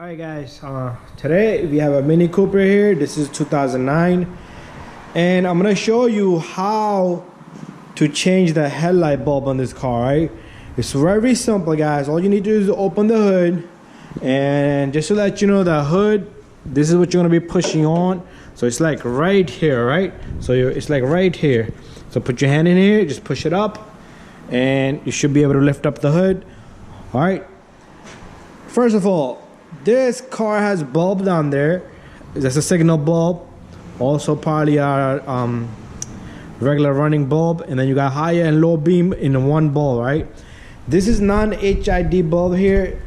Alright guys, today we have a Mini Cooper here. This is 2009 and I'm gonna show you how to change the headlight bulb on this car. Right, it's very simple guys. All you need to do is open the hood, and just to let you know, the hood, this is what you're gonna be pushing on. So it's like right here, right? So it's like right here. So put your hand in here, just push it up, and you should be able to lift up the hood. Alright, first of all, this car has bulb down there. That's a signal bulb, also probably our regular running bulb, and then you got higher and low beam in one bulb. Right, this is non-HID bulb here,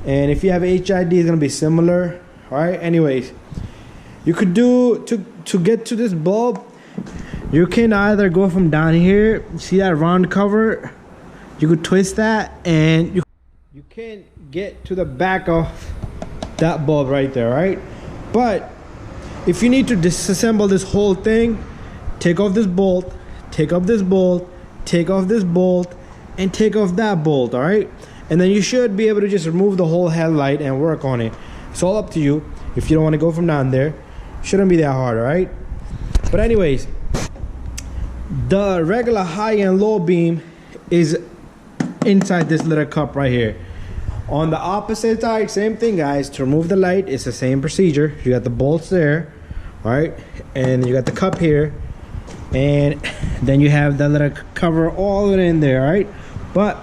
and if you have HID, it's gonna be similar. All right, anyways, you could do to get to this bulb, you can either go from down here, see that round cover, you could twist that and you can get to the back of that bulb right there. Right, but if you need to disassemble this whole thing, take off this bolt, take off this bolt, take off this bolt, and take off that bolt. All right, and then you should be able to just remove the whole headlight and work on it. It's all up to you. If you don't want to go from down there, shouldn't be that hard. All right, but anyways, the regular high and low beam is inside this little cup right here. On the opposite side, same thing guys. To remove the light, it's the same procedure. You got the bolts there, all right, and you got the cup here, and then you have that little cover all in there. All right, but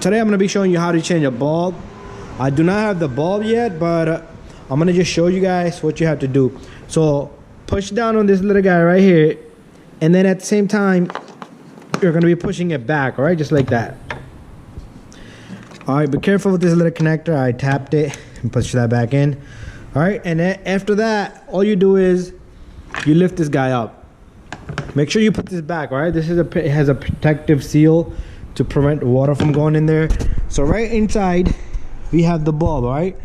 today I'm going to be showing you how to change a bulb. I do not have the bulb yet, but I'm going to just show you guys what you have to do. So push down on this little guy right here, and then at the same time you're going to be pushing it back. All right, just like that. All right, be careful with this little connector. I tapped it and push that back in. All right, and then after that, all you do is you lift this guy up. Make sure you put this back. All right, this is it has a protective seal to prevent water from going in there. So right inside we have the bulb. All right,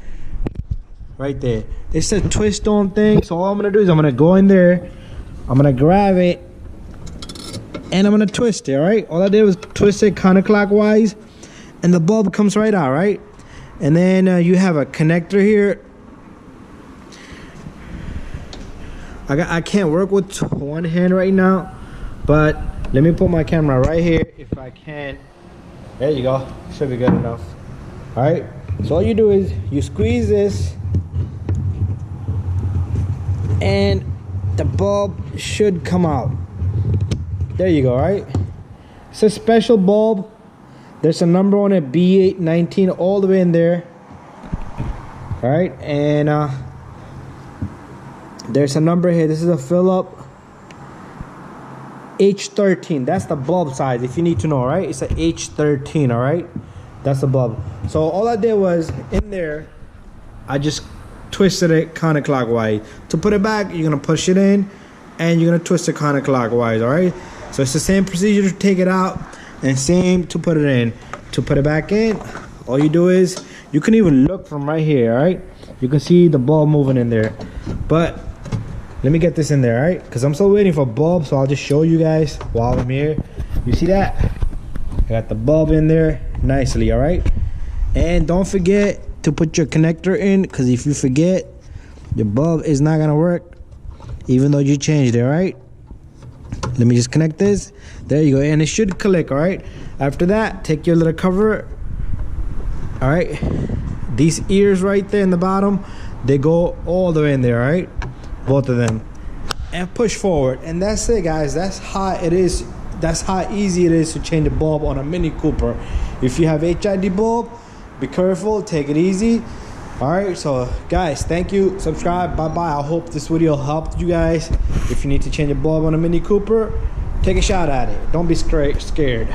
right there. It's a twist on thing. So all I'm gonna do is I'm gonna go in there, I'm gonna grab it, and I'm gonna twist it. All right, all I did was twist it counterclockwise, and the bulb comes right out. Right, and then you have a connector here. I can't work with one hand right now, but let me put my camera right here if I can. There you go, should be good enough. All right, so all you do is you squeeze this and the bulb should come out. There you go. All right, it's a special bulb. There's a number on it, B819, all the way in there. All right, and there's a number here. This is a Philip H13. That's the bulb size, if you need to know. Right, it's a H13. All right, that's the bulb. So all I did was in there, I just twisted it counterclockwise. To put it back, you're gonna push it in, and you're gonna twist it counterclockwise. All right, so it's the same procedure to take it out, and same to put it in. To put it back in, all you do is you can even look from right here. All right, you can see the bulb moving in there. But let me get this in there, all right, because I'm still waiting for bulb. So I'll just show you guys while I'm here. You see that I got the bulb in there nicely. All right, and don't forget to put your connector in, because if you forget, your bulb is not gonna work even though you changed it. All right, let me just connect this. There you go, and it should click. All right, after that, take your little cover. All right, these ears right there in the bottom, they go all the way in there. All right, both of them, and push forward, and that's it guys. That's how it is. That's how easy it is to change a bulb on a Mini Cooper. If you have HID bulb, be careful, take it easy. All right, so guys, thank you, subscribe, bye bye. I hope this video helped you guys. If you need to change a bulb on a Mini Cooper, take a shot at it. Don't be scared.